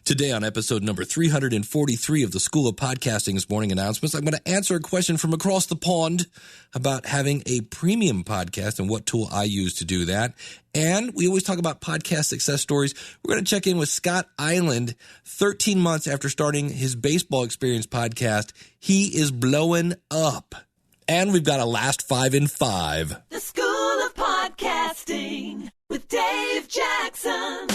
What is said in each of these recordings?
Today on episode number 343 of the School of Podcasting's Morning Announcements, I'm going to answer a question from across the pond about having a premium podcast and what tool I use to do that. And we always talk about podcast success stories. We're going to check in with Scott Island. 13 months after starting his baseball experience podcast, he is blowing up. And we've got a last 5 in 5. The School of Podcasting with Dave Jackson.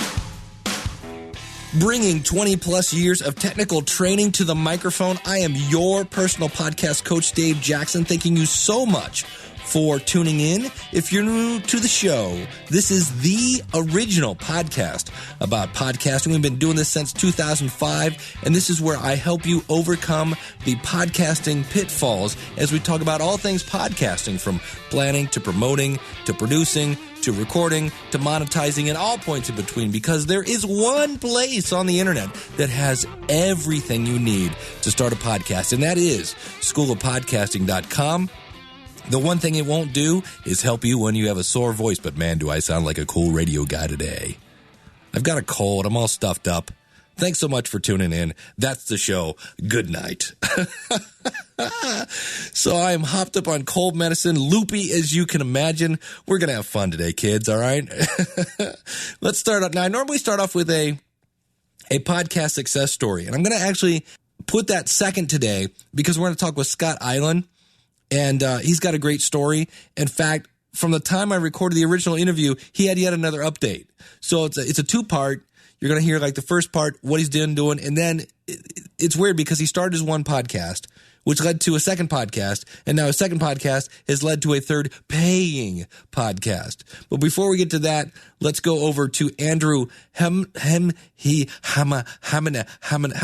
Bringing 20 plus years of technical training to the microphone, I am your personal podcast coach, Dave Jackson. Thanking you so much for tuning in. If you're new to the show, this is the original podcast about podcasting. We've been doing this since 2005, and this is where I help you overcome the podcasting pitfalls as we talk about all things podcasting, from planning to promoting to producing to recording to monetizing and all points in between, because there is one place on the internet that has everything you need to start a podcast, and that is schoolofpodcasting.com. The one thing it won't do is help you when you have a sore voice, but man, do I sound like a cool radio guy today. I've got a cold. I'm all stuffed up. Thanks so much for tuning in. That's the show. Good night. So I am hopped up on cold medicine, loopy as you can imagine. We're going to have fun today, kids, all right? Let's start out. Now, I normally start off with a podcast success story, and I'm going to actually put that second today because we're going to talk with Scott Island. And he's got a great story. In fact, from the time I recorded the original interview, he had yet another update. So it's a two-part. You're going to hear like the first part, what he's doing, and then it's weird because he started his one podcast, which led to a second podcast, and now a second podcast has led to a third paying podcast. But before we get to that, let's go over to Andrew. How about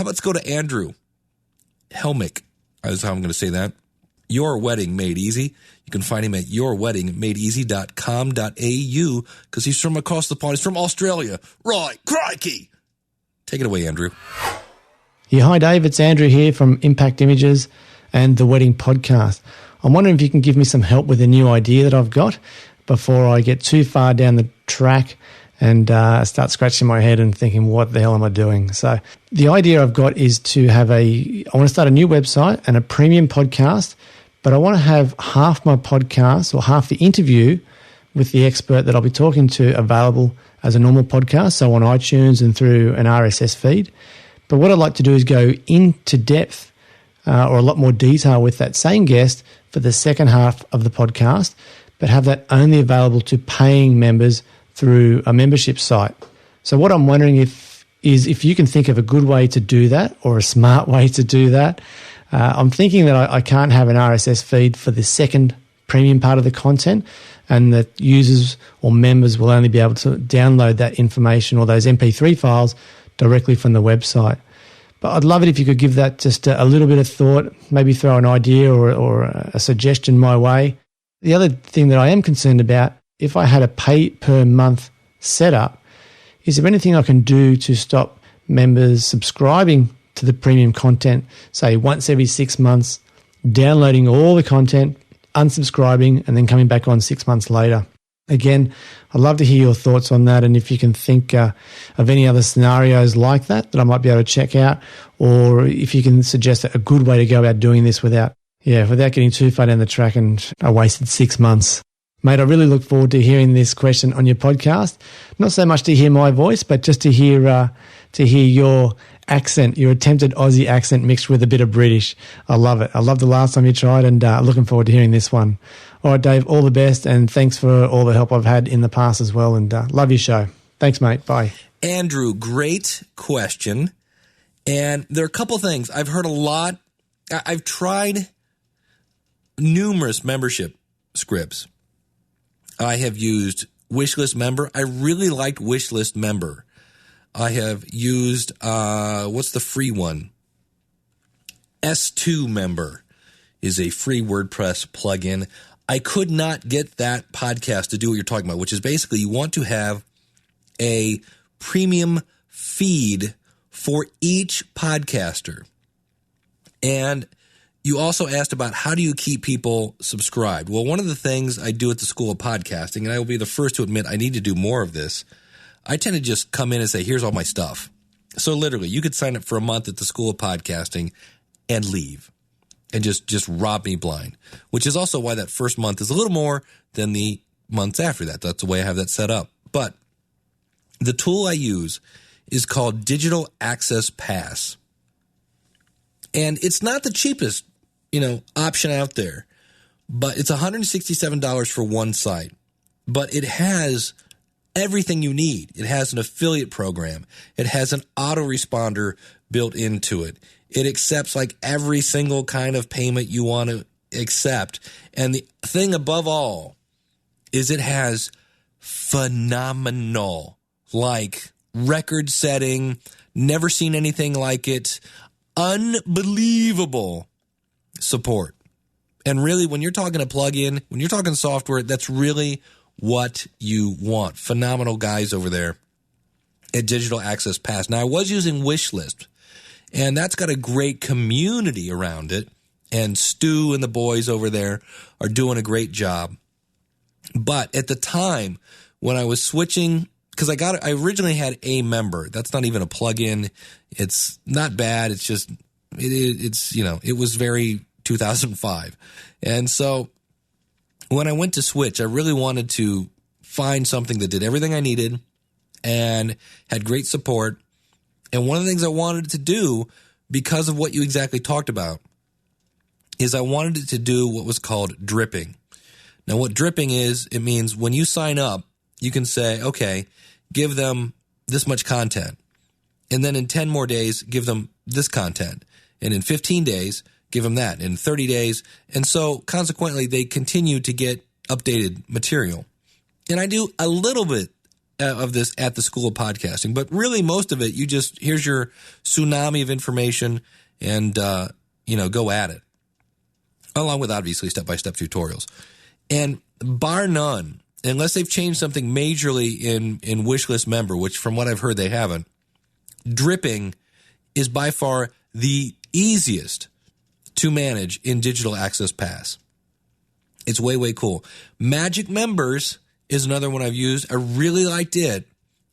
let's go to Andrew Helmick. That's how I'm going to say that. Your Wedding Made Easy. You can find him at yourweddingmadeeasy.com.au because he's from across the pond. He's from Australia. Right, crikey. Take it away, Andrew. Yeah, hi, Dave. It's Andrew here from Impact Images and the Wedding Podcast. I'm wondering if you can give me some help with a new idea that I've got before I get too far down the track and start scratching my head and thinking, what the hell am I doing? So the idea I've got is to have I want to start a new website and a premium podcast, but I want to have half my podcast or half the interview with the expert that I'll be talking to available as a normal podcast, so on iTunes and through an RSS feed. But what I'd like to do is go into depth or a lot more detail with that same guest for the second half of the podcast, but have that only available to paying members through a membership site. So what I'm wondering is if you can think of a good way to do that or a smart way to do that. I'm thinking that I can't have an RSS feed for the second premium part of the content, and that users or members will only be able to download that information or those MP3 files directly from the website. But I'd love it if you could give that just a little bit of thought, maybe throw an idea or a suggestion my way. The other thing that I am concerned about, if I had a pay per month setup, is there anything I can do to stop members subscribing to the premium content, say once every 6 months, downloading all the content, unsubscribing, and then coming back on 6 months later? Again, I'd love to hear your thoughts on that, and if you can think of any other scenarios like that I might be able to check out, or if you can suggest a good way to go about doing this without getting too far down the track and I wasted 6 months. Mate, I really look forward to hearing this question on your podcast. Not so much to hear my voice, but just to hear your accent, your attempted Aussie accent mixed with a bit of British. I love it. I love the last time you tried, and looking forward to hearing this one. All right, Dave, all the best, and thanks for all the help I've had in the past as well, and love your show. Thanks, mate. Bye. Andrew, great question. And there are a couple things. I've heard a lot. I've tried numerous membership scripts. I have used Wishlist Member. I really liked Wishlist Member. I have used, what's the free one? S2 Member is a free WordPress plugin. I could not get that podcast to do what you're talking about, which is basically you want to have a premium feed for each podcaster. And you also asked about how do you keep people subscribed? Well, one of the things I do at the School of Podcasting, and I will be the first to admit I need to do more of this, I tend to just come in and say, here's all my stuff. So literally, you could sign up for a month at the School of Podcasting and leave and just rob me blind, which is also why that first month is a little more than the months after that. That's the way I have that set up. But the tool I use is called Digital Access Pass. And it's not the cheapest, option out there, but it's $167 for one site. But it has everything you need. It has an affiliate program. It has an autoresponder built into it. It accepts like every single kind of payment you want to accept. And the thing above all is it has phenomenal, like record-setting, never seen anything like it, unbelievable support. And really, when you're talking a plugin, when you're talking software, that's really what you want. Phenomenal guys over there at Digital Access Pass. Now, I was using Wishlist, and that's got a great community around it. And Stu and the boys over there are doing a great job. But at the time when I was switching, because I originally had a member. That's not even a plugin. It's not bad. It's just, it was very 2005. And so when I went to switch, I really wanted to find something that did everything I needed and had great support. And one of the things I wanted to do, because of what you exactly talked about, is I wanted it to do what was called dripping. Now, what dripping is, it means when you sign up, you can say, okay, give them this much content. And then in 10 more days, give them this content. And in 15 days, give them that. In 30 days. And so consequently, they continue to get updated material. And I do a little bit of this at the School of Podcasting, but really most of it, here's your tsunami of information and, go at it. Along with obviously step-by-step tutorials. And bar none, unless they've changed something majorly in Wishlist Member, which from what I've heard they haven't, dripping is by far the easiest to manage in Digital Access Pass. It's way, way cool. Magic Members is another one I've used. I really liked it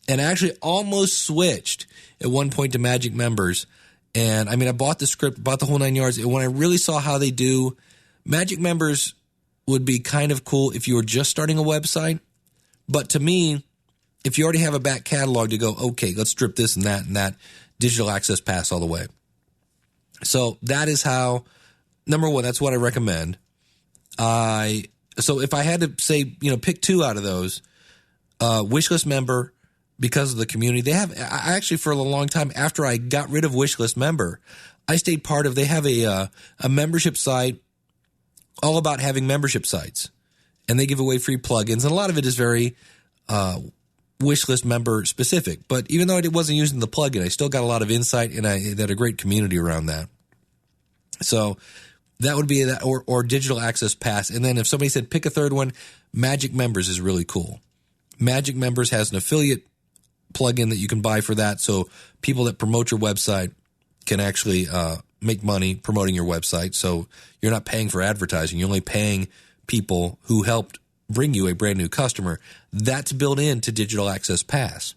and actually almost switched at one point to Magic Members. And I mean, I bought the script, bought the whole 9 yards. And when I really saw how they do, Magic Members would be kind of cool if you were just starting a website. But to me, if you already have a back catalog to go, okay, let's strip this and that, Digital Access Pass all the way. So that is how, number one, that's what I recommend. So if I had to say, pick two out of those, Wishlist Member, because of the community, I actually for a long time after I got rid of Wishlist Member, I stayed part of, they have a membership site all about having membership sites, and they give away free plugins, and a lot of it is very Wishlist Member specific. But even though I wasn't using the plugin, I still got a lot of insight, and I had a great community around that. So that would be that, or Digital Access Pass. And then if somebody said pick a third one, Magic Members is really cool. Magic Members has an affiliate plugin that you can buy for that, so people that promote your website can actually make money promoting your website. So you're not paying for advertising. You're only paying people who helped bring you a brand new customer. That's built into Digital Access Pass.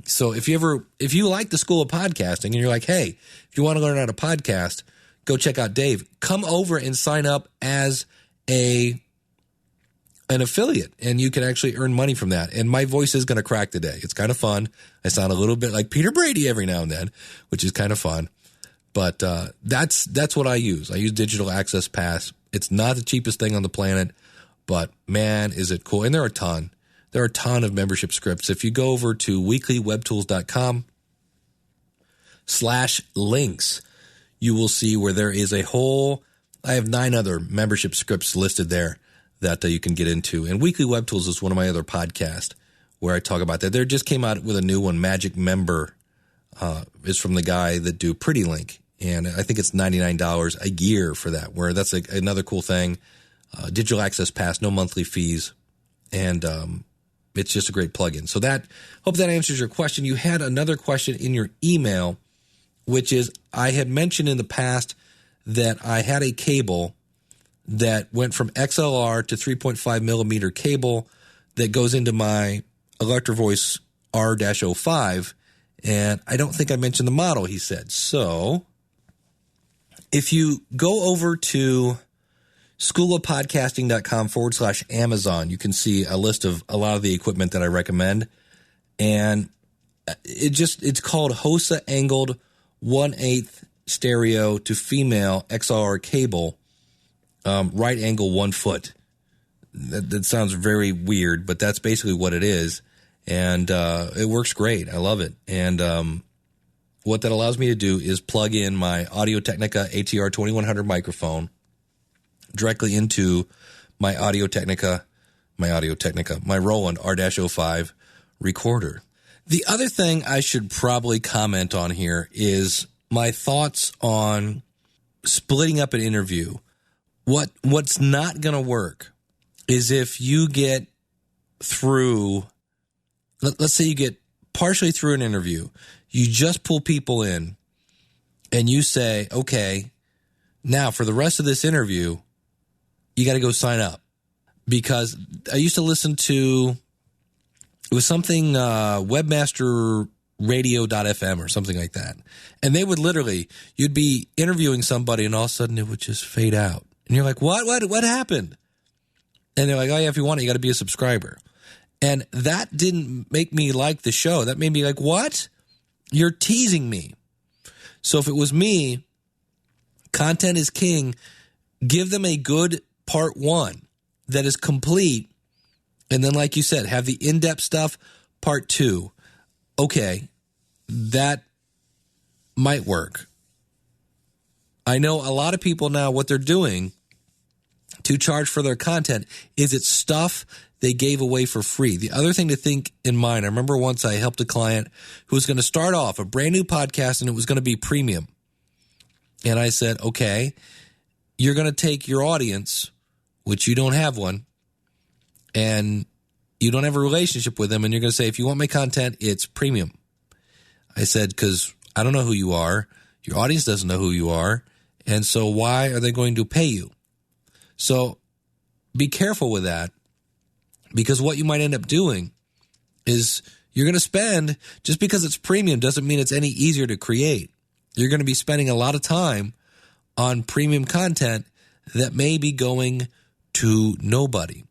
So if you like the School of Podcasting and you're like, hey, if you want to learn how to podcast, go check out Dave. Come over and sign up as an affiliate, and you can actually earn money from that. And my voice is going to crack today. It's kind of fun. I sound a little bit like Peter Brady every now and then, which is kind of fun. But that's what I use. I use Digital Access Pass. It's not the cheapest thing on the planet, but man, is it cool. And there are a ton. There are a ton of membership scripts. If you go over to weeklywebtools.com/links, you will see where there is I have 9 other membership scripts listed there that you can get into. And Weekly Web Tools is one of my other podcasts where I talk about that. They just came out with a new one, Magic Member, is from the guy that do Pretty Link. And I think it's $99 a year for that, where that's another cool thing. Digital Access Pass, no monthly fees. And it's just a great plugin. So hope that answers your question. You had another question in your email, which is, I had mentioned in the past that I had a cable that went from XLR to 3.5 millimeter cable that goes into my Electro Voice R-05, And I don't think I mentioned the model, he said. So if you go over to schoolofpodcasting.com/Amazon, you can see a list of a lot of the equipment that I recommend. And it's called HOSA angled 1/8 stereo to female XLR cable, right angle 1 foot. That sounds very weird, but that's basically what it is. And it works great. I love it. And what that allows me to do is plug in my Audio-Technica ATR 2100 microphone directly into my Audio-Technica, my Roland R-05 recorder. The other thing I should probably comment on here is my thoughts on splitting up an interview. What's not going to work is if you get through, let's say you get partially through an interview, you just pull people in and you say, okay, now for the rest of this interview, you got to go sign up. Because I used to listen to, it was something, webmasterradio.fm or something like that. And they would literally, you'd be interviewing somebody and all of a sudden it would just fade out. And you're like, what happened? And they're like, oh yeah, if you want it, you got to be a subscriber. And that didn't make me like the show. That made me like, what? You're teasing me. So if it was me, content is king. Give them a good part 1 that is complete. And then, like you said, have the in-depth stuff, part 2. Okay, that might work. I know a lot of people now, what they're doing to charge for their content is it's stuff they gave away for free. The other thing to think in mind, I remember once I helped a client who was going to start off a brand new podcast and it was going to be premium. And I said, okay, you're going to take your audience, which you don't have one, and you don't have a relationship with them, and you're going to say, if you want my content, it's premium. I said, because I don't know who you are. Your audience doesn't know who you are. And so why are they going to pay you? So be careful with that, because what you might end up doing is you're going to spend, just because it's premium doesn't mean it's any easier to create. You're going to be spending a lot of time on premium content that may be going to nobody.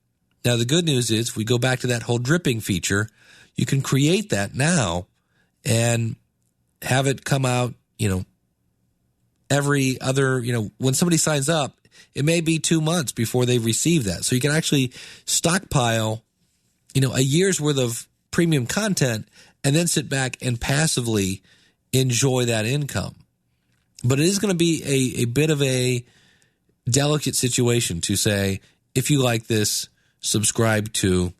Now, the good news is, if we go back to that whole dripping feature, you can create that now and have it come out, every other, when somebody signs up, it may be 2 months before they receive that. So you can actually stockpile, a year's worth of premium content and then sit back and passively enjoy that income. But it is going to be a bit of a delicate situation to say, if you like this, subscribe to,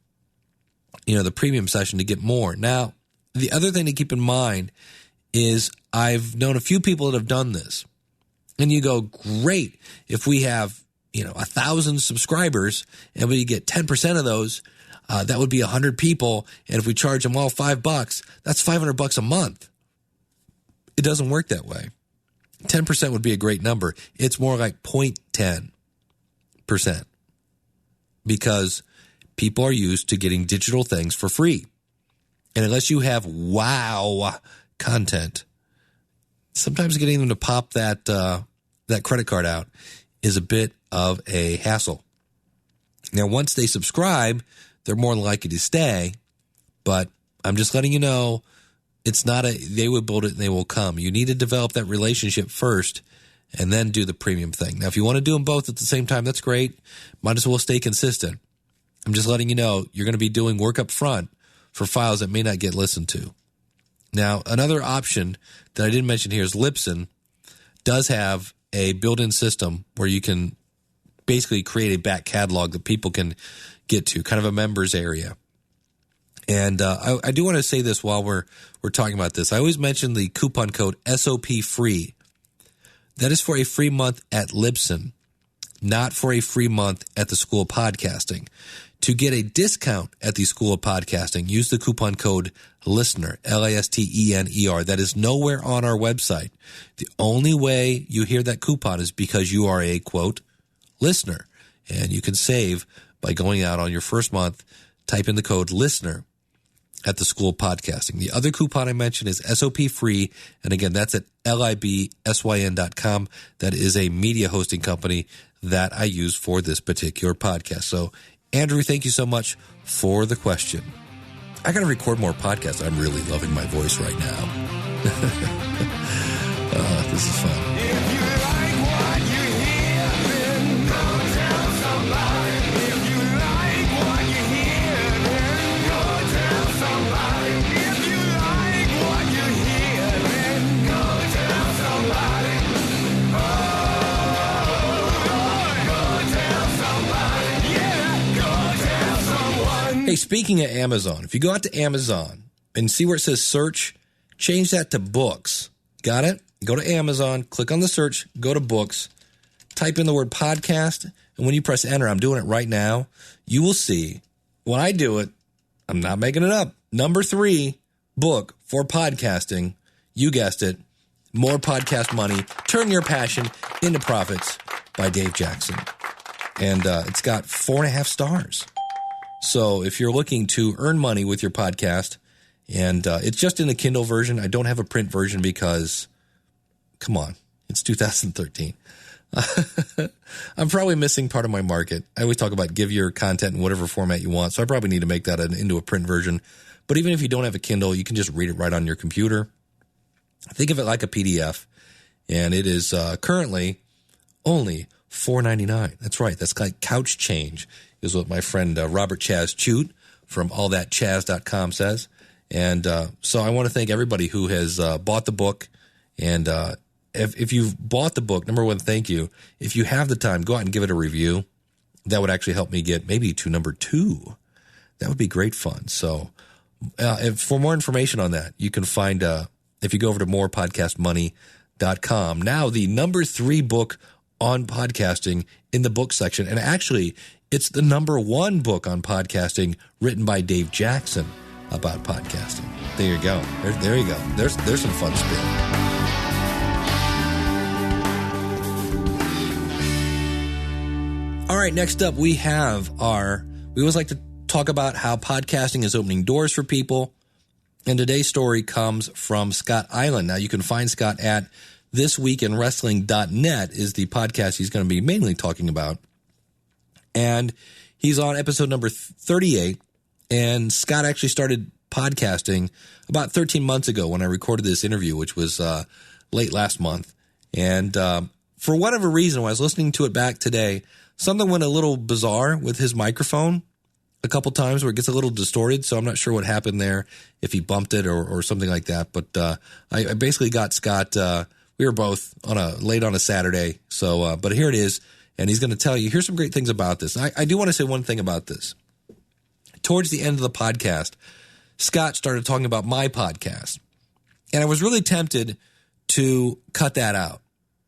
the premium session to get more. Now, the other thing to keep in mind is I've known a few people that have done this. And you go, great, if we have, 1,000 subscribers and we get 10% of those, that would be 100 people. And if we charge them all $5, that's $500 a month. It doesn't work that way. 10% would be a great number. It's more like 0.10%, because people are used to getting digital things for free. And unless you have wow content, sometimes getting them to pop that credit card out is a bit of a hassle. Now, once they subscribe, they're more likely to stay, but I'm just letting you know, it's not they will build it and they will come. You need to develop that relationship first and then do the premium thing. Now, if you want to do them both at the same time, that's great. Might as well stay consistent. I'm just letting you know, you're going to be doing work up front for files that may not get listened to. Now, another option that I didn't mention here is Libsyn does have a built-in system where you can basically create a back catalog that people can get to, kind of a members area. And I do want to say this while we're talking about this. I always mention the coupon code SOP free. That is for a free month at Libsyn, not for a free month at the School of Podcasting. To get a discount at the School of Podcasting, use the coupon code LISTENER, LISTENER. That is nowhere on our website. The only way you hear that coupon is because you are a, quote, listener. And you can save by going out on your first month, type in the code LISTENER, at the School of Podcasting. The other coupon I mentioned is SOP free. And again, that's at libsyn.com. That is a media hosting company that I use for this particular podcast. So, Andrew, thank you so much for the question. I got to record more podcasts. I'm really loving my voice right now. This is fun. If you like what you hear, then go tell somebody. If you like what you hear, then go tell somebody. If you like what you hear, then go tell somebody. Oh, Lord, go tell somebody. Yeah, go tell someone. Hey, speaking of Amazon, if you go out to Amazon and see where it says search, change that to books. Got it? Go to Amazon, click on the search, go to books, type in the word podcast, and when you press enter, I'm doing it right now, you will see, when I do it, I'm not making it up, number 3 book for podcasting, you guessed it, More Podcast Money, Turn Your Passion into Profits by Dave Jackson. And it's got 4.5 stars. So if you're looking to earn money with your podcast, and it's just in the Kindle version, I don't have a print version because... come on, it's 2013. I'm probably missing part of my market. I always talk about give your content in whatever format you want, so I probably need to make that into a print version. But even if you don't have a Kindle, you can just read it right on your computer. Think of it like a PDF, and it is currently only $4.99. That's right. That's like couch change, is what my friend Robert Chaz Chute from allthatchaz.com says. And so I want to thank everybody who has bought the book. And if you've bought the book, number one, thank you. If you have the time, go out and give it a review. That would actually help me get maybe to number 2. That would be great fun. So for more information on that, you can find, if you go over to morepodcastmoney.com, now the number 3 book on podcasting in the book section. And actually, it's the number 1 book on podcasting written by Dave Jackson about podcasting. There you go. There you go. There's some fun spin. All right, next up, we always like to talk about how podcasting is opening doors for people. And today's story comes from Scott Island. Now, you can find Scott at thisweekinwrestling.net is the podcast he's going to be mainly talking about. And he's on episode number 38. And Scott actually started podcasting about 13 months ago when I recorded this interview, which was late last month. And for whatever reason, when I was listening to it back today, something went a little bizarre with his microphone a couple times where it gets a little distorted. So I'm not sure what happened there, if he bumped it or something like that. But I basically got Scott. We were both late on a Saturday. So, but here it is. And he's going to tell you, here's some great things about this. I do want to say one thing about this. Towards the end of the podcast, Scott started talking about my podcast. And I was really tempted to cut that out,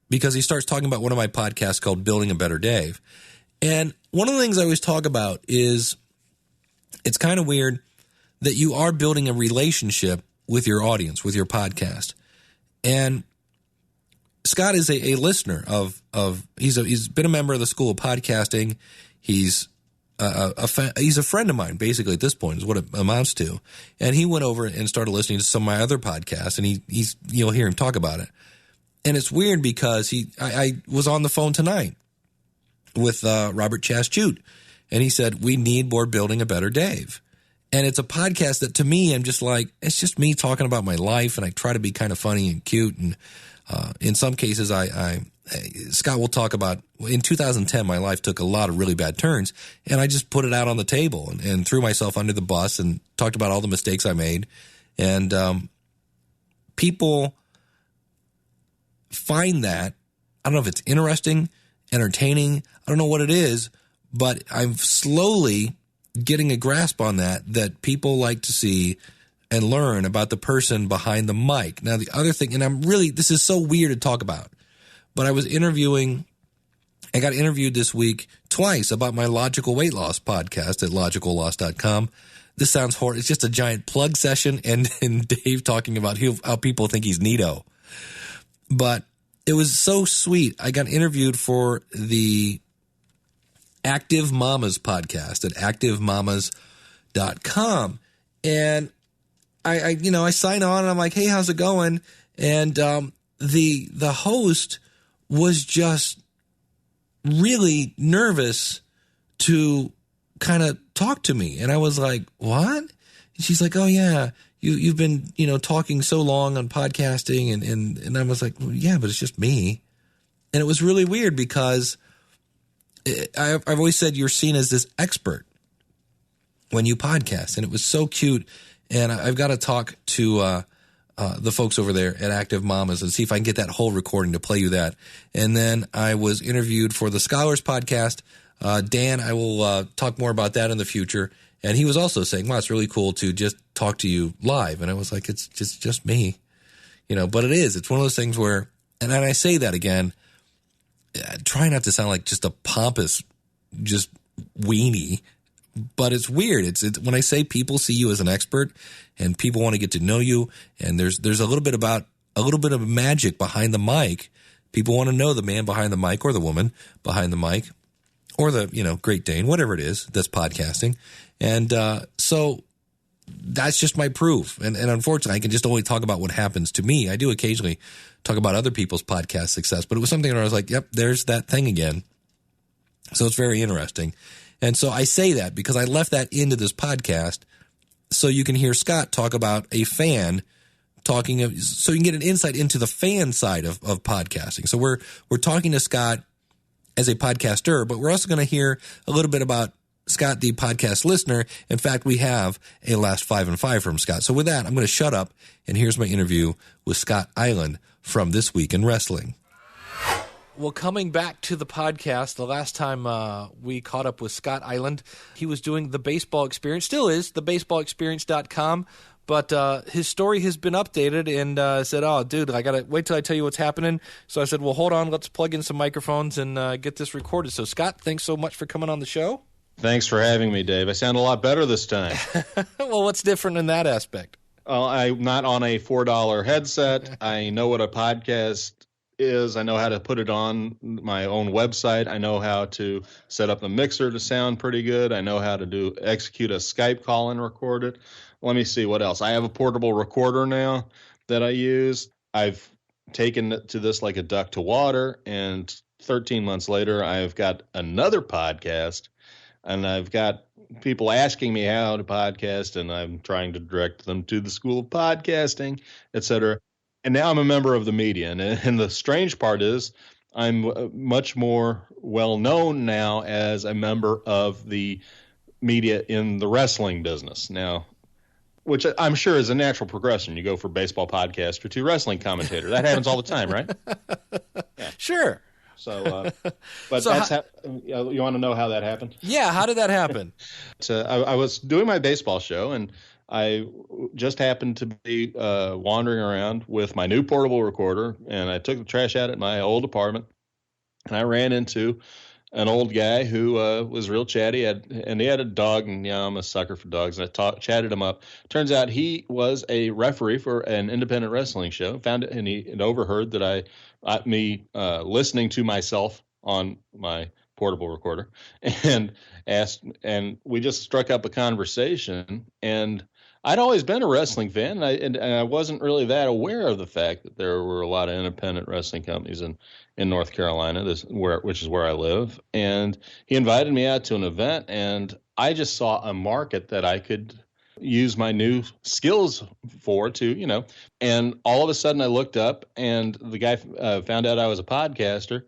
because he starts talking about one of my podcasts called Building a Better Dave. And one of the things I always talk about is it's kind of weird that you are building a relationship with your audience, with your podcast. And Scott is a listener of he's been a member of the School of Podcasting. He's a friend of mine, basically, at this point, is what it amounts to. And he went over and started listening to some of my other podcasts, and you'll hear him talk about it. And it's weird because I was on the phone tonight with Robert Chaz Chute, and he said, we need more Building a Better Dave. And it's a podcast that, to me, I'm just like, it's just me talking about my life, and I try to be kind of funny and cute. And in some cases, Scott will talk about, in 2010, my life took a lot of really bad turns, and I just put it out on the table and threw myself under the bus and talked about all the mistakes I made. And people find that, I don't know if it's interesting, entertaining, I don't know what it is, but I'm slowly getting a grasp on that people like to see and learn about the person behind the mic. Now, the other thing, and this is so weird to talk about, but I got interviewed this week twice about my Logical Weight Loss podcast at logicalloss.com. This sounds horrible. It's just a giant plug session and Dave talking about how people think he's neato. But it was so sweet. I got interviewed for the Active Mamas podcast at activemamas.com. And I sign on and I'm like, hey, how's it going? And the host was just really nervous to kind of talk to me. And I was like, what? And she's like, oh yeah, you've been, talking so long on podcasting. And I was like, well, yeah, but it's just me. And it was really weird because I've always said you're seen as this expert when you podcast. And it was so cute. And I've got to talk to the folks over there at Active Mamas and see if I can get that whole recording to play you that. And then I was interviewed for the Scholars podcast. Dan, I will talk more about that in the future. And he was also saying, wow, it's really cool to just talk to you live. And I was like, it's just me, but it is. It's one of those things where, and I say that again, try not to sound like just a pompous, just weenie. But it's weird. It's when I say people see you as an expert and people want to get to know you, and there's a little bit of magic behind the mic. People want to know the man behind the mic or the woman behind the mic or the, Great Dane, whatever it is that's podcasting. And so that's just my proof. And unfortunately, I can just only talk about what happens to me. I do occasionally talk about other people's podcast success, but it was something where I was like, yep, there's that thing again. So it's very interesting. And so I say that because I left that into this podcast so you can hear Scott talk about a fan talking, so you can get an insight into the fan side of podcasting. So we're talking to Scott as a podcaster, but we're also going to hear a little bit about Scott, the podcast listener. In fact, we have a last 5 and 5 from Scott. So with that, I'm going to shut up, and here's my interview with Scott Island from This Week in Wrestling. Well, coming back to the podcast, the last time we caught up with Scott Island, he was doing The Baseball Experience, still is, thebaseballexperience.com, but his story has been updated, and said, oh, dude, I got to wait till I tell you what's happening. So I said, well, hold on, let's plug in some microphones and get this recorded. So, Scott, thanks so much for coming on the show. Thanks for having me, Dave. I sound a lot better this time. Well, what's different in that aspect? Well, I'm not on a $4 headset. I know what a podcast is. I know how to put it on my own website. I know how to set up the mixer to sound pretty good. I know how to execute a Skype call and record it. Let me see what else. I have a portable recorder now that I use. I've taken it to this like a duck to water, and 13 months later, I've got another podcast, and I've got people asking me how to podcast, and I'm trying to direct them to the School of Podcasting, et cetera. And now I'm a member of the media. And the strange part is I'm much more well-known now as a member of the media in the wrestling business now, which I'm sure is a natural progression. You go from baseball podcaster to wrestling commentator. That happens all the time, right? Yeah. Sure. So, but So that's you want to know how that happened? Yeah, how did that happen? I was doing my baseball show, and I just happened to be wandering around with my new portable recorder, and I took the trash out at my old apartment, and I ran into an old guy who was real chatty, and he had a dog, and I'm a sucker for dogs, and I chatted him up. Turns out he was a referee for an independent wrestling show. Found it, and he had overheard that me listening to myself on my portable recorder, and asked, and we just struck up a conversation. And I'd always been a wrestling fan, and I wasn't really that aware of the fact that there were a lot of independent wrestling companies in North Carolina, which is where I live. And he invited me out to an event, and I just saw a market that I could use my new skills for and all of a sudden I looked up, and the guy found out I was a podcaster,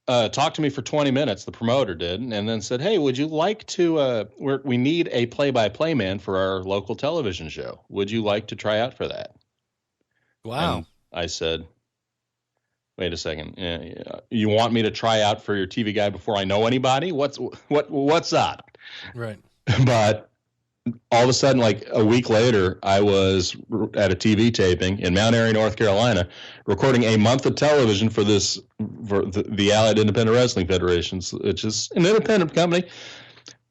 talked to me for 20 minutes, the promoter did, and then said, hey, would you like to, we need a play-by-play man for our local television show. Would you like to try out for that? Wow. And I said, wait a second. You want me to try out for your TV guy before I know anybody? What's up? Right. But all of a sudden, like a week later, I was at a TV taping in Mount Airy, North Carolina, recording a month of television for the Allied Independent Wrestling Federation, which is an independent company.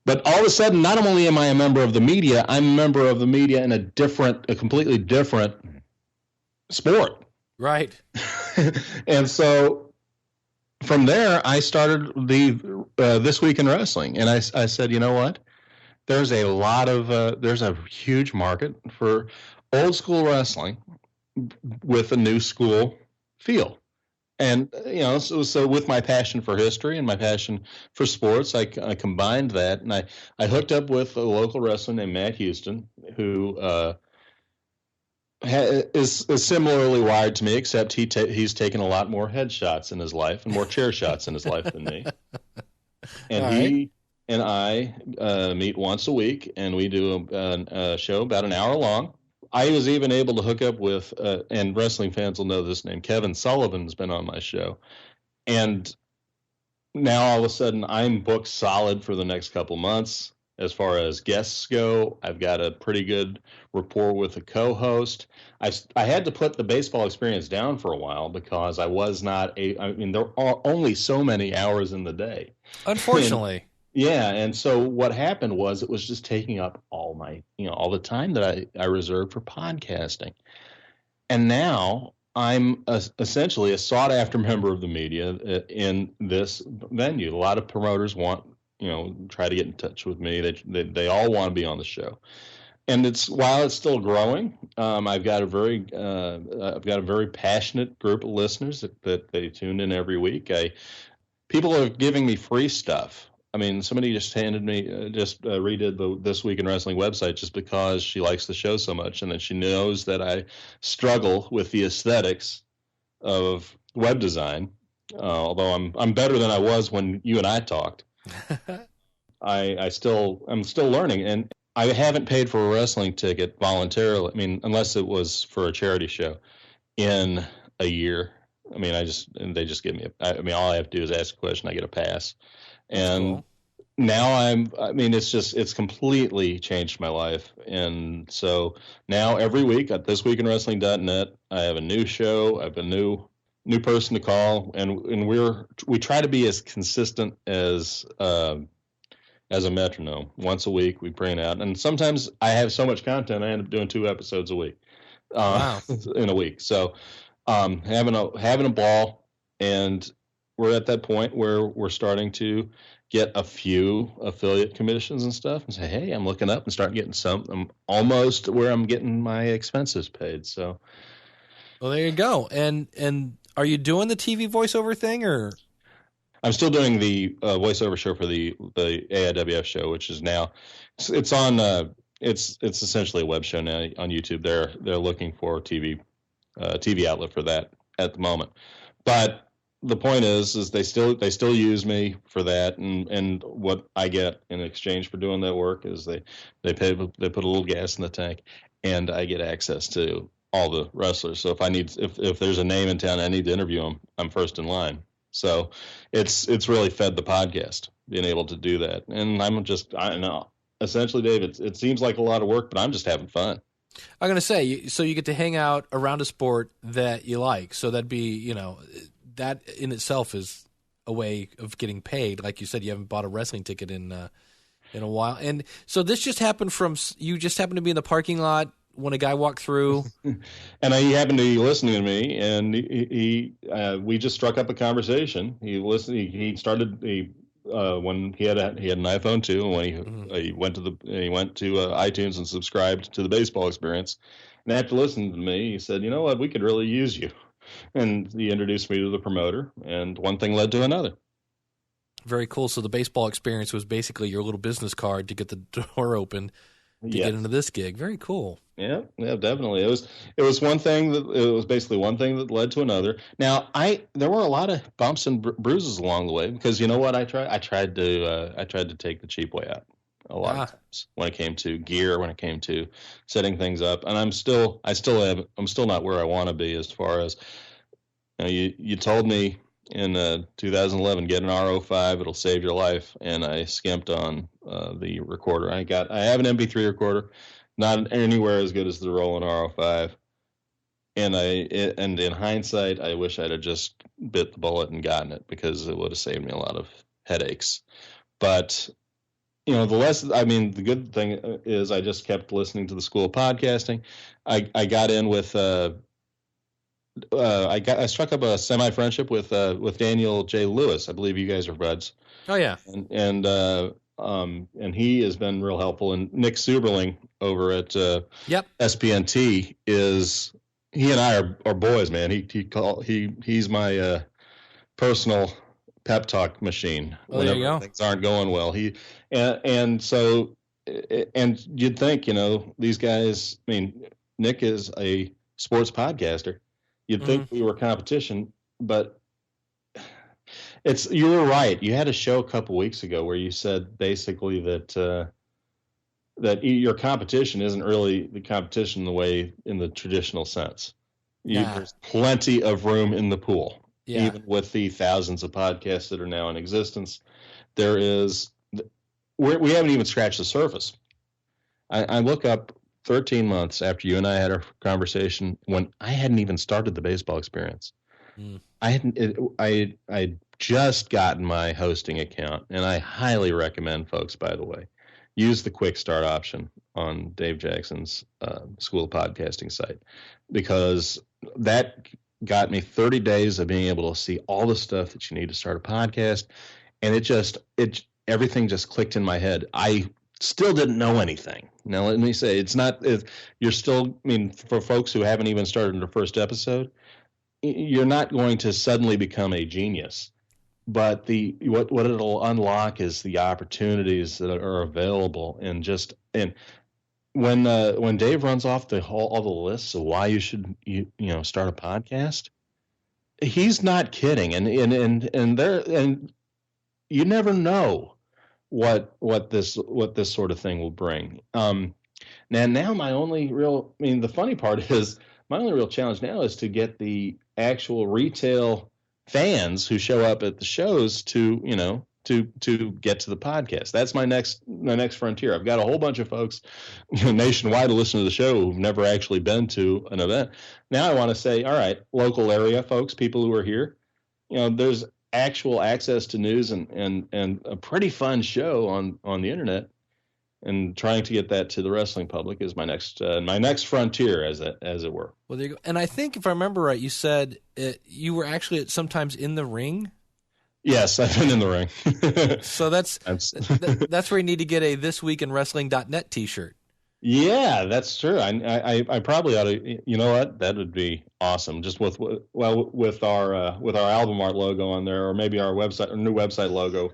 But all of a sudden, not only am I a member of the media, I'm a member of the media in a completely different sport. Right. And so from there, I started the This Week in Wrestling, and I said, you know what? there's a lot of there's a huge market for old school wrestling with a new school feel. And so with my passion for history and my passion for sports, I combined that, and I hooked up with a local wrestler named Matt Houston, who is similarly wired to me, except he's taken a lot more headshots in his life and more chair shots in his life than me. And All he right. and I meet once a week, and we do a show about an hour long. I was even able to hook up with, and wrestling fans will know this name, Kevin Sullivan's been on my show. And now all of a sudden I'm booked solid for the next couple months. As far as guests go, I've got a pretty good rapport with the co-host. I had to put the baseball experience down for a while because I was not I mean, there are only so many hours in the day. Unfortunately. Yeah, and so what happened was it was just taking up all my, all the time that I reserved for podcasting. And now I'm essentially a sought after member of the media in this venue. A lot of promoters want, try to get in touch with me. They all want to be on the show. And while it's still growing, I've got a very passionate group of listeners that they tune in every week. People are giving me free stuff. I mean, somebody just handed me, redid the This Week in Wrestling website just because she likes the show so much, and that she knows that I struggle with the aesthetics of web design. Although I'm better than I was when you and I talked. I'm still learning, and I haven't paid for a wrestling ticket voluntarily. I mean, unless it was for a charity show, in a year. I mean, they just give me all I have to do is ask a question, I get a pass. And cool. Now it's completely changed my life. And so now every week at thisweekinwrestling.net, I have a new show. I have a new person to call, and we try to be as consistent as a metronome. Once a week we bring it out, and sometimes I have so much content I end up doing 2 episodes a week. Wow. In a week. So having a ball, and we're at that point where we're starting to get a few affiliate commissions and stuff, and say, hey, I'm looking up and starting getting some. I'm almost where I'm getting my expenses paid. So, Well, there you go. And are you doing the TV voiceover thing, or? I'm still doing the voiceover show for the AIWF show, which is now it's on. It's essentially a web show now on YouTube. They're looking for a TV outlet for that at the moment, but the point is they still use me for that, and what I get in exchange for doing that work is they put a little gas in the tank, and I get access to all the wrestlers. So if there's a name in town I need to interview them, I'm first in line. So it's really fed the podcast being able to do that, and I don't know. Essentially, Dave, it seems like a lot of work, but I'm just having fun. I'm going to say, so you get to hang out around a sport that you like. So that'd be, that in itself is a way of getting paid. Like you said, you haven't bought a wrestling ticket in a while. And so this just happened you just happened to be in the parking lot when a guy walked through. And he happened to be listening to me, and we just struck up a conversation. He listened. He started when he had an iPhone too, and when he went to iTunes and subscribed to the Baseball Experience, and after listening to me, he said, "You know what? We could really use you." And he introduced me to the promoter, and one thing led to another. Very cool. So the Baseball Experience was basically your little business card to get the door open to get into this gig. Very cool. Yeah, definitely. It was basically one thing that led to another. Now, there were a lot of bumps and bruises along the way, because you know what I tried to take the cheap way out a lot of times when it came to gear, when it came to setting things up, and I'm still not where I want to be as far as, you told me in 2011, get an RO5, it'll save your life, and I skimped on the recorder. I have an MP3 recorder, not anywhere as good as the Roland RO5, and in hindsight, I wish I'd have just bit the bullet and gotten it, because it would have saved me a lot of headaches. But the good thing is I just kept listening to the School of Podcasting. I got in with I struck up a semi-friendship with Daniel J. Lewis. I believe you guys are buds. Oh yeah. And and he has been real helpful. And Nick Suberling over at SPNT he and I are boys, man. He's my personal pep talk machine whenever things aren't going well. And you'd think, these guys. I mean, Nick is a sports podcaster. You'd think we were competition, but you were right. You had a show a couple weeks ago where you said basically that your competition isn't really the competition in the traditional sense. There's plenty of room in the pool, even with the thousands of podcasts that are now in existence. We haven't even scratched the surface. I look up 13 months after you and I had our conversation when I hadn't even started the baseball experience. I'd just gotten my hosting account, and I highly recommend folks, by the way, use the quick start option on Dave Jackson's School of Podcasting site, because that got me 30 days of being able to see all the stuff that you need to start a podcast. And everything just clicked in my head. I still didn't know anything. Now, let me say, you're still, for folks who haven't even started their first episode, you're not going to suddenly become a genius. But what it'll unlock is the opportunities that are available, and when Dave runs off all the lists of why you should start a podcast, he's not kidding, and you never know what this sort of thing will bring. Now my only real, the funny part is my only real challenge now is to get the actual retail fans who show up at the shows to get to the podcast. That's my next frontier. I've got a whole bunch of folks nationwide to listen to the show who've never actually been to an event. Now I want to say, all right, local area folks, people who are here, there's actual access to news and a pretty fun show on the internet, and trying to get that to the wrestling public is my next frontier, as it were. Well, there you go. And I think if I remember right, you said you were actually sometimes in the ring. Yes, I've been in the ring. So that's where you need to get a thisweekinwrestling.net t-shirt. Yeah, that's true. I probably ought to. You know what? That would be awesome. Just with our album art logo on there, or maybe our new website logo.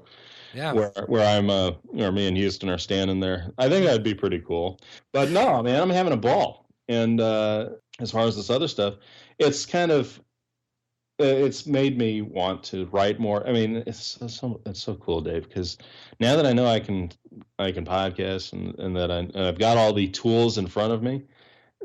Yeah. Where I'm me and Houston are standing there. I think that'd be pretty cool. But no, man, I'm having a ball. And as far as this other stuff, it's made me want to write more. It's so cool, Dave, because now that I know I can podcast and that I've got all the tools in front of me,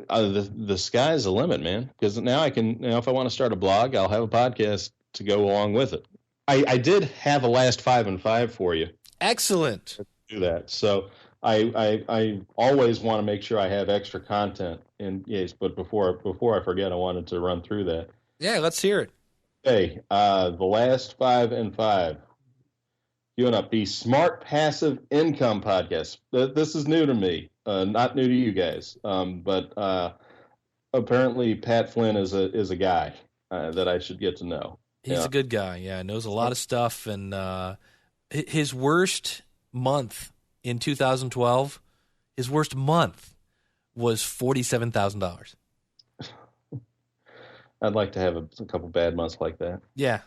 the sky's the limit, man. Because now I can, if I want to start a blog, I'll have a podcast to go along with it. I did have a last 5 and 5 for you. Excellent. Do that. So I always want to make sure I have extra content. And yes, but before I forget, I wanted to run through that. Yeah, let's hear it. Okay, the last 5 and 5. Queuing up the Smart Passive Income Podcast. This is new to me, not new to you guys. But apparently Pat Flynn is a guy that I should get to know. He's a good guy. Yeah, knows a lot of stuff. And his worst month in 2012, his worst month was $47,000. I'd like to have a couple bad months like that. Yeah.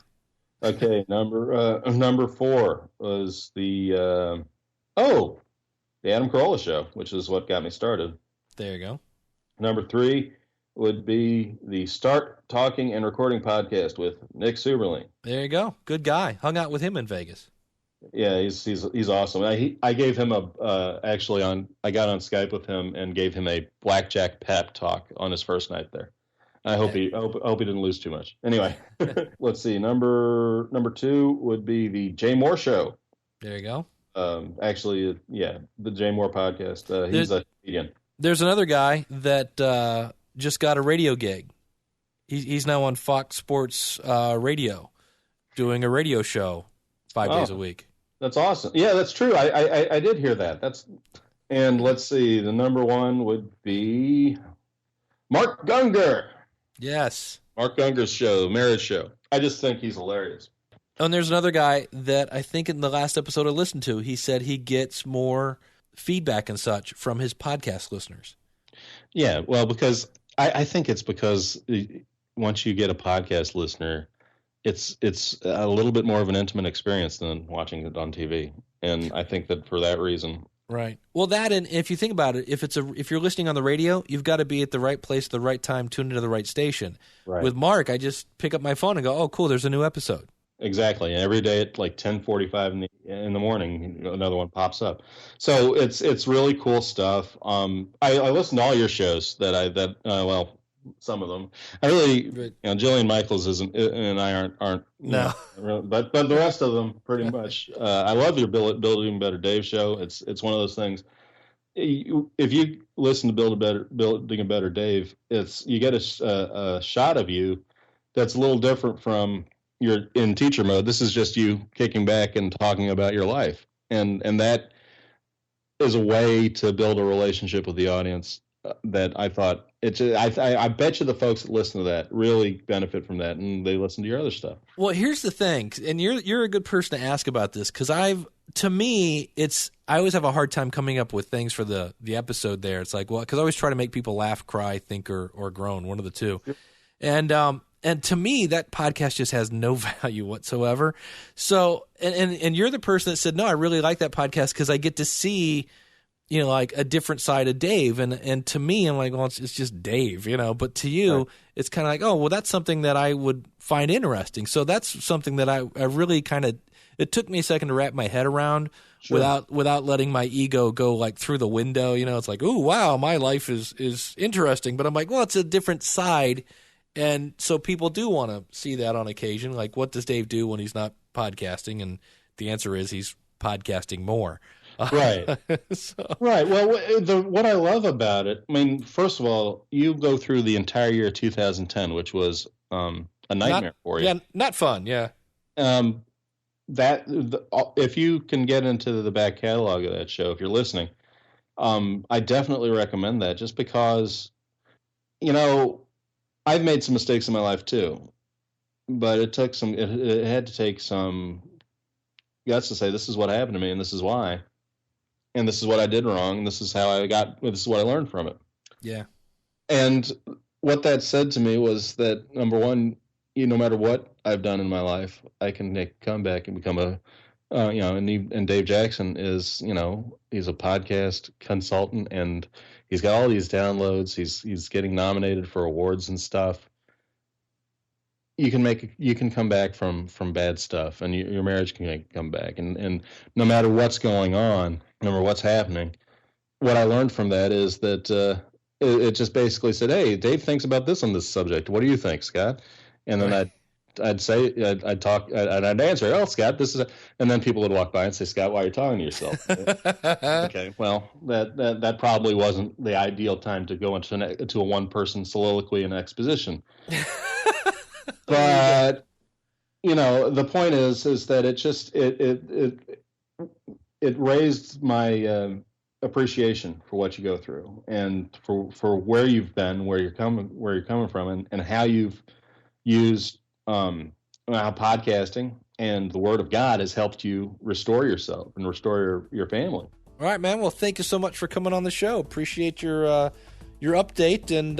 Okay, number 4 was the Adam Carolla Show, which is what got me started. There you go. Number 3 would be the Start Talking and Recording Podcast with Nick Suberling. There you go. Good guy. Hung out with him in Vegas. Yeah, he's awesome. I gave him I got on Skype with him and gave him a blackjack pep talk on his first night there. I hope he didn't lose too much. Anyway, let's see. Number 2 would be the Jay Moore Show. There you go. The Jay Moore Podcast. He's a comedian. There's another guy that just got a radio gig. He's now on Fox Sports Radio, doing a radio show 5 days a week. That's awesome. Yeah, that's true. I did hear that. And let's see. The number 1 would be Mark Gungor. Yes. Mark Gungor's show, Marriage Show. I just think he's hilarious. And there's another guy that I think in the last episode I listened to, he said he gets more feedback and such from his podcast listeners. Yeah, well, because I think it's because once you get a podcast listener, it's a little bit more of an intimate experience than watching it on TV. And I think that for that reason. Right. Well, that, and if you think about it, if you're listening on the radio, you've got to be at the right place at the right time, tuned into the right station. Right. With Mark, I just pick up my phone and go, "Oh, cool, there's a new episode." Exactly. And every day at like 10:45 in the morning, another one pops up. So it's really cool stuff. I listen to all your shows well, some of them. I really, Jillian Michaels and I aren't no, but the rest of them pretty much. I love your Building Better Dave show. It's one of those things. If you listen to Building a Better Dave, you get a shot of you that's a little different from you're in teacher mode. This is just you kicking back and talking about your life. And that is a way to build a relationship with the audience that I thought I bet you the folks that listen to that really benefit from that, and they listen to your other stuff. Well, here's the thing, and you're a good person to ask about this, because I always have a hard time coming up with things for the episode there. It's like, well, because I always try to make people laugh, cry, think, or groan, one of the two. Yep. And to me, that podcast just has no value whatsoever. So, and you're the person that said, no, I really like that podcast because I get to see, like a different side of Dave. And to me, I'm like, well, it's just Dave, but to you, right. It's kind of like, oh, well, that's something that I would find interesting. So that's something that I really it took me a second to wrap my head around. Sure. Without letting my ego go like through the window. It's like, oh, wow, my life is interesting. But I'm like, well, it's a different side. And so people do want to see that on occasion. Like, what does Dave do when he's not podcasting? And the answer is he's podcasting more. Right. Right. Well, what I love about it, I mean, first of all, you go through the entire year 2010, which was a nightmare for you. Yeah, not fun. Yeah. If you can get into the back catalog of that show, if you're listening, I definitely recommend that, just because, I've made some mistakes in my life too, but it had to take some guts to say, this is what happened to me and this is why, and this is what I did wrong, and this is this is what I learned from it. Yeah. And what that said to me was that, number one, no matter what I've done in my life, I can make a comeback and become and Dave Jackson is, he's a podcast consultant, and he's got all these downloads. He's getting nominated for awards and stuff. You can come back from bad stuff, and your marriage can come back. And no matter what's going on, no matter what's happening, what I learned from that is that it just basically said, hey, Dave thinks about this on this subject. What do you think, Scott? And then I'd answer, oh, Scott, this is, and then people would walk by and say, Scott, why are you talking to yourself? Okay, well, that probably wasn't the ideal time to go into a one-person soliloquy and exposition. But the point is that it raised my appreciation for what you go through, and for where you've been, where you're coming from, and how you've used how podcasting and the Word of God has helped you restore yourself and restore your family. All right, man. Well, thank you so much for coming on the show. Appreciate your update, and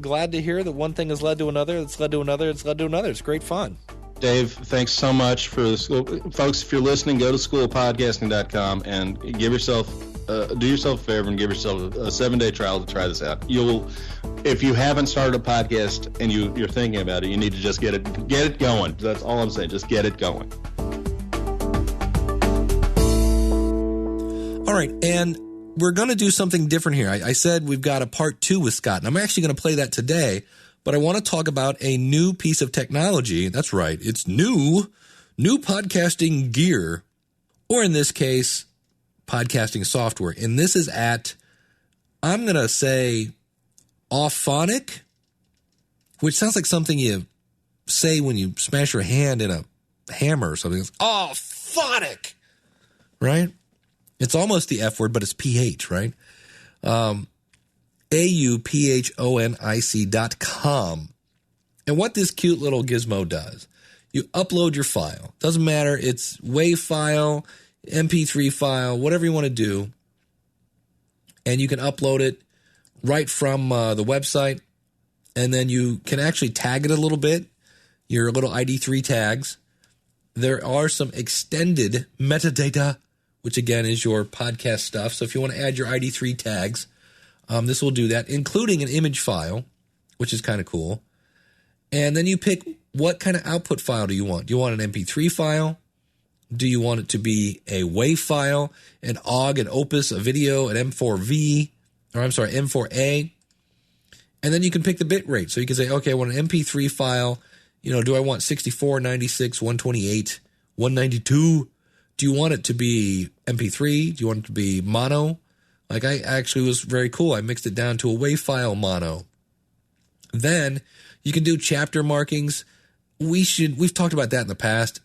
glad to hear that one thing has led to another. It's led to another. It's led to another. It's great fun. Dave, thanks so much for this. Folks, if you're listening, go to schoolofpodcasting.com and do yourself a favor and give yourself a 7-day trial to try this out. If you haven't started a podcast and you're thinking about it, you need to just get it going. That's all I'm saying. Just get it going. All right, and we're going to do something different here. I said we've got a part 2 with Scott, and I'm actually going to play that today, but I want to talk about a new piece of technology. That's right. It's new podcasting gear, or in this case, podcasting software. And this is I'm going to say Auphonic, which sounds like something you say when you smash your hand in a hammer or something. It's Auphonic, right? It's almost the F word, but it's PH, right? AUPHONIC.com. And what this cute little gizmo does You upload your file. Doesn't matter. It's WAV file, MP3 file, whatever you want to do. And you can upload it right from the website. And then you can actually tag it a little bit, your little ID3 tags. There are some extended metadata, which again is your podcast stuff. So if you want to add your ID3 tags, this will do that, including an image file, which is kind of cool. And then you pick what kind of output file do you want? Do you want an MP3 file? Do you want it to be a WAV file, an OGG, an Opus, a video, an M4A? And then you can pick the bit rate. So you can say, okay, I want an MP3 file. Do I want 64, 96, 128, 192? Do you want it to be MP3? Do you want it to be mono? Like I actually was very cool. I mixed it down to a WAV file mono. Then you can do chapter markings. We've talked about that in the past.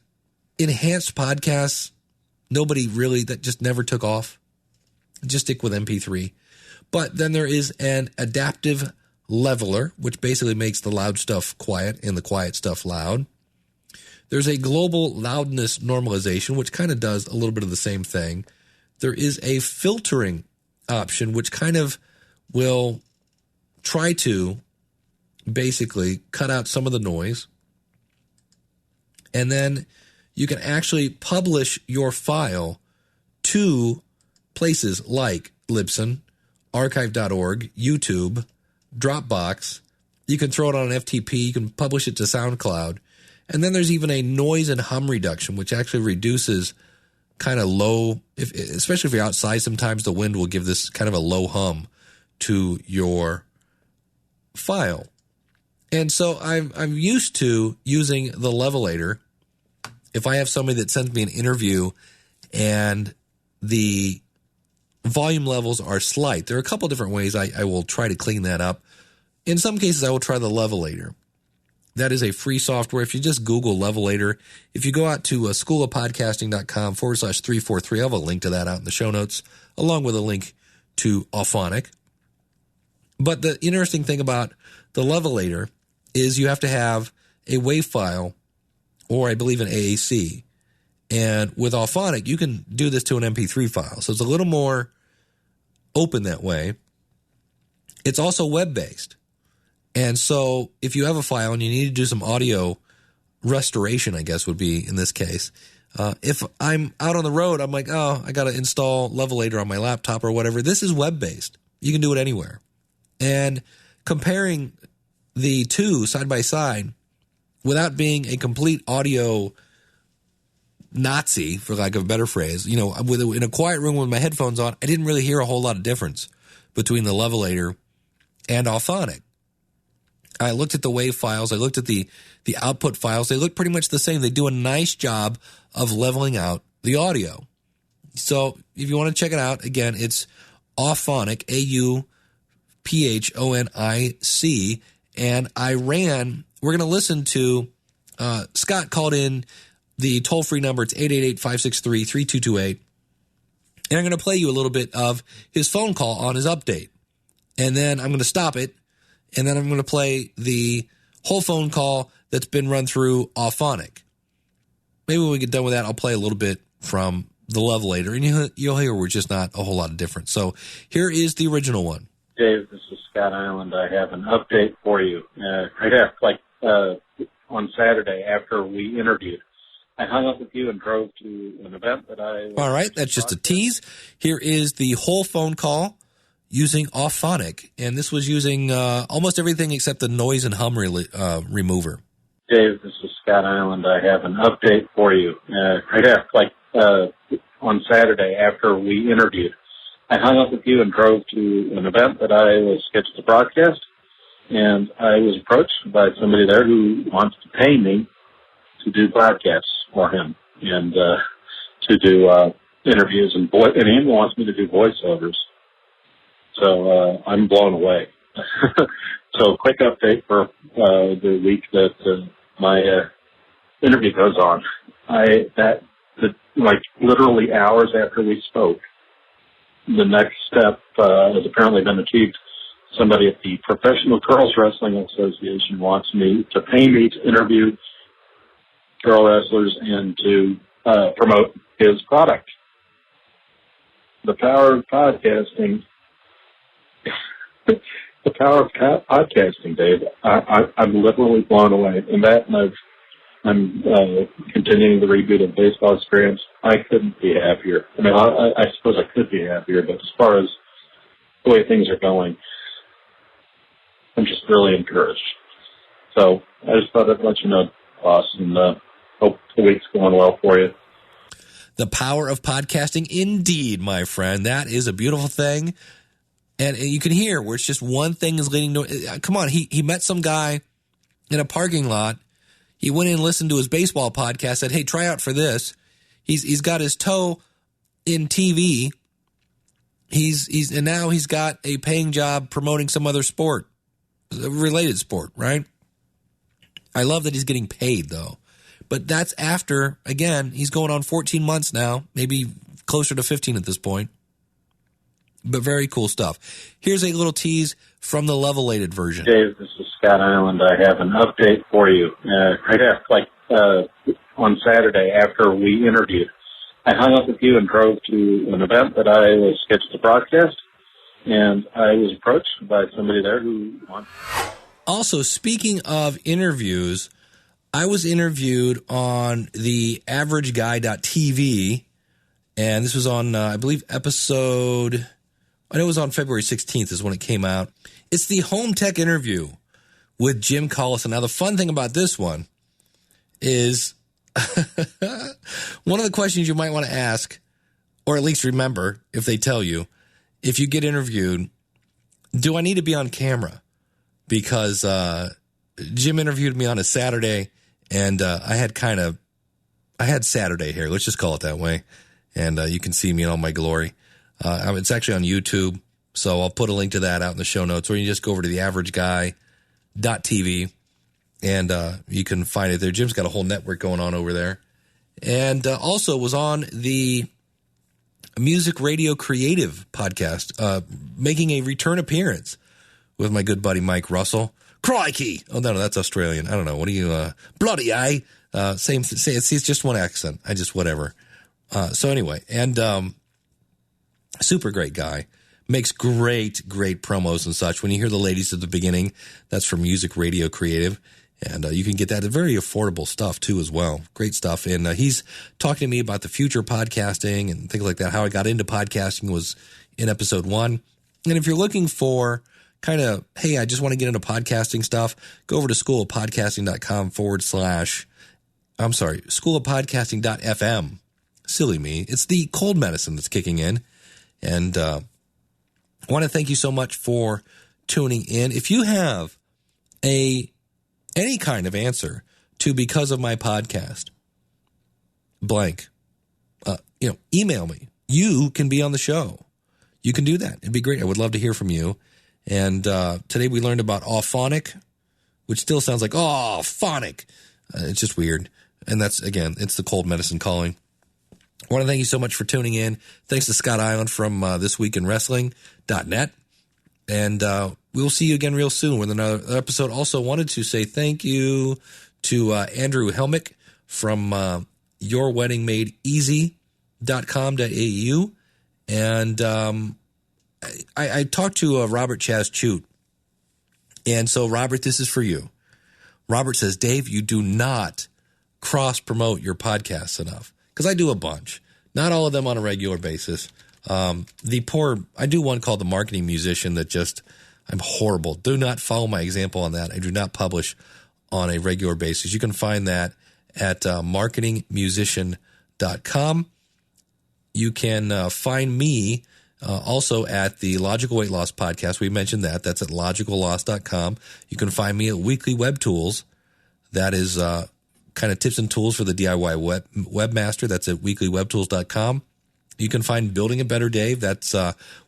Enhanced podcasts, that just never took off. Just stick with MP3. But then there is an adaptive leveler, which basically makes the loud stuff quiet and the quiet stuff loud. There's a global loudness normalization, which kind of does a little bit of the same thing. There is a filtering option, which kind of will try to basically cut out some of the noise. And then you can actually publish your file to places like Libsyn, archive.org, YouTube, Dropbox. You can throw it on an FTP. You can publish it to SoundCloud. And then there's even a noise and hum reduction, which actually reduces kind of low, especially if you're outside, sometimes the wind will give this kind of a low hum to your file. And so I'm used to using the Levelator. If I have somebody that sends me an interview and the volume levels are slight, there are a couple different ways I will try to clean that up. In some cases, I will try the Levelator. That is a free software. If you just Google Levelator, if you go out to schoolofpodcasting.com/343, I have a link to that out in the show notes, along with a link to Auphonic. But the interesting thing about the Levelator is you have to have a WAV file or I believe an AAC. And with Auphonic, you can do this to an MP3 file. So it's a little more open that way. It's also web-based. And so if you have a file and you need to do some audio restoration, I guess would be in this case. If I'm out on the road, I'm like, oh, I got to install Levelator on my laptop or whatever. This is web-based. You can do it anywhere. And comparing the two side by side without being a complete audio Nazi, for lack of a better phrase, in a quiet room with my headphones on, I didn't really hear a whole lot of difference between the Levelator and Auphonic. I looked at the WAV files. I looked at the output files. They look pretty much the same. They do a nice job of leveling out the audio. So if you want to check it out, again, it's Auphonic, AUPHONIC. And we're going to listen to, Scott called in the toll-free number. It's 888-563-3228. And I'm going to play you a little bit of his phone call on his update. And then I'm going to stop it. And then I'm going to play the whole phone call that's been run through Auphonic. Maybe when we get done with that, I'll play a little bit from the Levelator, and you'll hear we're just not a whole lot of difference. So here is the original one. Dave, this is Scott Island. I have an update for you. On Saturday after we interviewed, I hung up with you and drove to an event that I... All right, that's just a tease. Here is the whole phone call using Auphonic, and this was using almost everything except the noise and hum remover. Dave, this is Scott Island. I have an update for you. On Saturday after we interviewed, I hung up with you and drove to an event that I was scheduled to broadcast, and I was approached by somebody there who wants to pay me to do podcasts for him and to do interviews, and he even wants me to do voiceovers. So I'm blown away. So quick update for the week that my interview goes on. Literally hours after we spoke, the next step has apparently been achieved. Somebody at the Professional Girls Wrestling Association wants me to pay me to interview pro wrestlers and to promote his product. The power of podcasting. The power of podcasting, Dave. I'm literally blown away. And I'm continuing the reboot of Baseball Experience. I couldn't be happier. I mean, I suppose I could be happier, but as far as the way things are going, I'm just really encouraged. So I just thought I'd let you know, boss, and hope the week's going well for you. The power of podcasting, indeed, my friend. That is a beautiful thing. And you can hear where it's just one thing is leading to. Come on, he met some guy in a parking lot. He went in and listened to his baseball podcast. Said, "Hey, try out for this." He's got his toe in TV. And now he's got a paying job promoting some other sport, a related sport, right? I love that he's getting paid though, but that's after, again, he's going on 14 months now, maybe closer to 15 at this point. But very cool stuff. Here's a little tease from the Levelated version. Dave, this is Scott Island. I have an update for you. Right after, on Saturday after we interviewed, I hung up with you and drove to an event that I was scheduled to broadcast, and I was approached by somebody there who wanted. Also, speaking of interviews, I was interviewed on the averageguy.tv, and this was on, I believe, episode... I know it was on February 16th is when it came out. It's the home tech interview with Jim Collison. Now, the fun thing about this one is one of the questions you might want to ask, or at least remember if they tell you, if you get interviewed, do I need to be on camera? Because Jim interviewed me on a Saturday, and I had Saturday hair. Let's just call it that way. And you can see me in all my glory. It's actually on YouTube, so I'll put a link to that out in the show notes, or you just go over to the averageguy.tv, and you can find it there. Jim's got a whole network going on over there. And also was on the Music Radio Creative podcast, making a return appearance with my good buddy Mike Russell. Crikey! Oh, no, that's Australian. I don't know. What are you, bloody aye? Same, it's just one accent. whatever. So anyway, and super great guy. Makes great promos and such. When you hear the ladies at the beginning, that's from Music Radio Creative. And you can get that at very affordable stuff, too, as well. Great stuff. And he's talking to me about the future of podcasting and things like that. How I got into podcasting was in episode 1. And if you're looking for kind of, hey, I just want to get into podcasting stuff, go over to schoolofpodcasting.com schoolofpodcasting.fm. Silly me. It's the cold medicine that's kicking in. And I want to thank you so much for tuning in. If you have any kind of answer to because of my podcast, blank, email me. You can be on the show. You can do that. It'd be great. I would love to hear from you. And today we learned about Auphonic, which still sounds like, oh, phonic. It's just weird. And that's, again, it's the cold medicine calling. I want to thank you so much for tuning in. Thanks to Scott Island from thisweekinwrestling.net. And we'll see you again real soon with another episode. Also wanted to say thank you to Andrew Helmick from yourweddingmadeeasy.com.au. And I talked to Robert Chaz Chute. And so, Robert, this is for you. Robert says, Dave, you do not cross-promote your podcasts enough. Because I do a bunch. Not all of them on a regular basis. I do one called The Marketing Musician that I'm horrible. Do not follow my example on that. I do not publish on a regular basis. You can find that at marketingmusician.com. You can find me also at the Logical Weight Loss Podcast. We mentioned that. That's at logicalloss.com. You can find me at Weekly Web Tools. That is kind of tips and tools for the DIY webmaster. That's at weeklywebtools.com. You can find Building a Better Dave. That's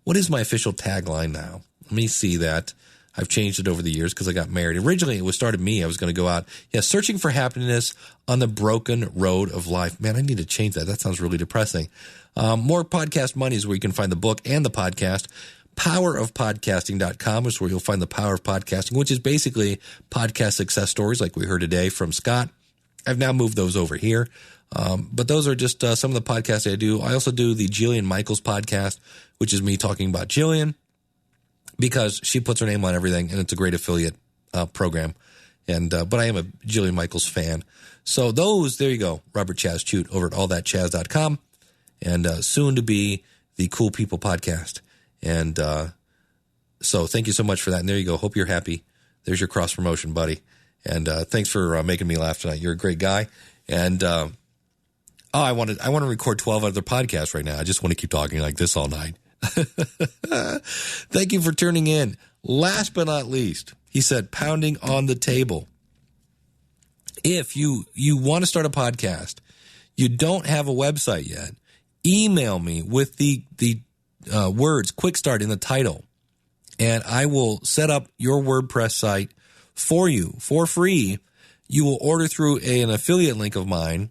what is my official tagline now? Let me see that. I've changed it over the years because I got married. Originally, it was started me. I was going to go out, searching for happiness on the broken road of life. Man, I need to change that. That sounds really depressing. More Podcast Money is where you can find the book and the podcast. Powerofpodcasting.com is where you'll find the power of podcasting, which is basically podcast success stories like we heard today from Scott. I've now moved those over here. But those are just some of the podcasts I do. I also do the Jillian Michaels podcast, which is me talking about Jillian, because she puts her name on everything, and it's a great affiliate program. And but I am a Jillian Michaels fan. So those, there you go, Robert Chaz Chute over at allthatchaz.com, and soon to be the Cool People podcast. And so thank you so much for that. And there you go. Hope you're happy. There's your cross promotion, buddy. And thanks for making me laugh tonight. You're a great guy. And I want to record 12 other podcasts right now. I just want to keep talking like this all night. Thank you for tuning in. Last but not least, he said, pounding on the table. If you want to start a podcast, you don't have a website yet, email me with the words Quick Start in the title, and I will set up your WordPress site for you for free. You will order through an affiliate link of mine.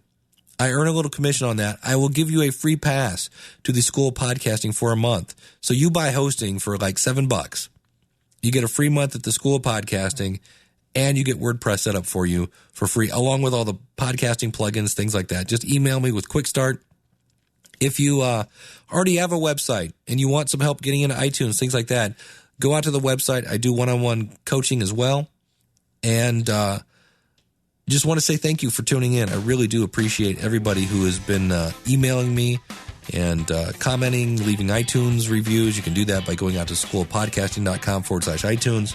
I earn a little commission on that. I will give you a free pass to the School of Podcasting for a month. So you buy hosting for like $7. You get a free month at the School of Podcasting, and you get WordPress set up for you for free, along with all the podcasting plugins, things like that. Just email me with Quick Start. If you already have a website and you want some help getting into iTunes, things like that, go out to the website. I do one-on-one coaching as well. And just want to say thank you for tuning in. I really do appreciate everybody who has been emailing me and commenting, leaving iTunes reviews. You can do that by going out to schoolofpodcasting.com/iTunes.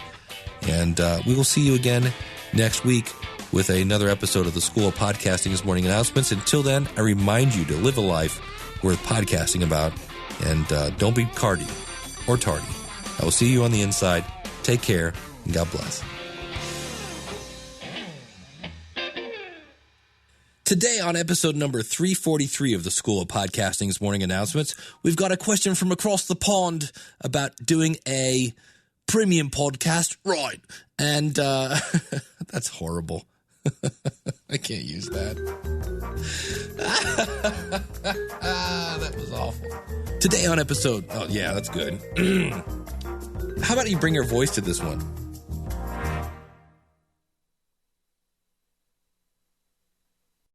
And we will see you again next week with another episode of the School of Podcasting's morning announcements. Until then, I remind you to live a life worth podcasting about, and don't be cardy or tardy. I will see you on the inside. Take care, and God bless. Today on episode number 343 of the School of Podcasting's morning announcements, we've got a question from across the pond about doing a premium podcast. Right. And that's horrible. I can't use that. That was awful. Today on episode, oh yeah, that's good. How about you bring your voice to this one?